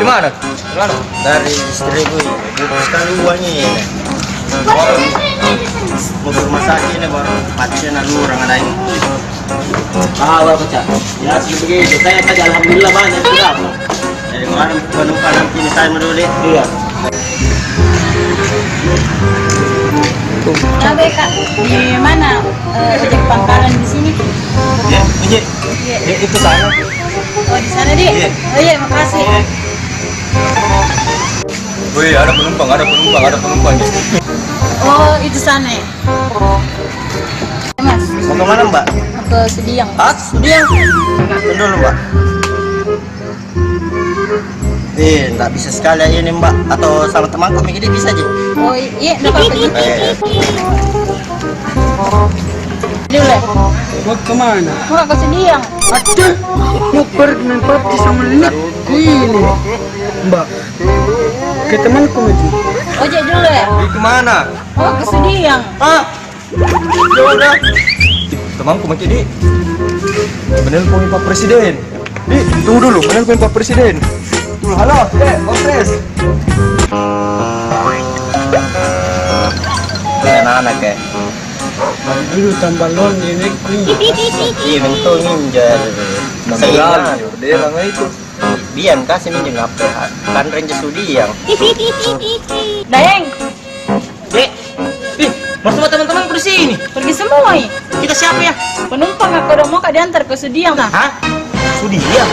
mana? Mana? Dari istri gue, butuh sekali uangnya ya. Mau ke rumah sakit ini baru pasien lalu orang ada ini. Apa Cak? Ya begitu. Saya tadi alhamdulillah banyak berapa. Dari kemarin penumpang kini saya menoleh. Iya. Cabe Kak, di mana ojek pangkalan di sini? Ya, ini. Iya. Itu sana. Oh di sana Dik. Iya. Oh iya makasih. Wih, ada penumpang. Oh itu sana ya. Mas, Mau ke mana Mbak? mau ke Sediang. Ah, Sediang. tunggu dulu Mbak. Nggak bisa sekali ini Mbak. Atau sama temanku begini bisa aja. Oh iya, enggak apa-apa juga. Dulu ya. Mau kemana? Mau ke Sediang. Aduh, mau pergi main PUBG sama Nik ini. Mbak, ke temanku itu. Ojek dulu ya. Kemana? Oh ke Sediang. Ah, udah. Temanku makin di. Menelpon Pak Presiden. Di, tunggu dulu, menelpon Pak Presiden. Tuh, halo, Pak Pres. Anak-anak ya. Dulu tambah lon ini ini. Iya, bentuk ninja. Saya Dia lama itu. Bian kasih minjem apa? Kan range studi yang. Dayeng, Dek. Ih, mau sama teman-teman di sini. pergi semua ya. Kita siapa ya? Penumpang aku udah mau diantar ke Sediang. Hah? Studi yang.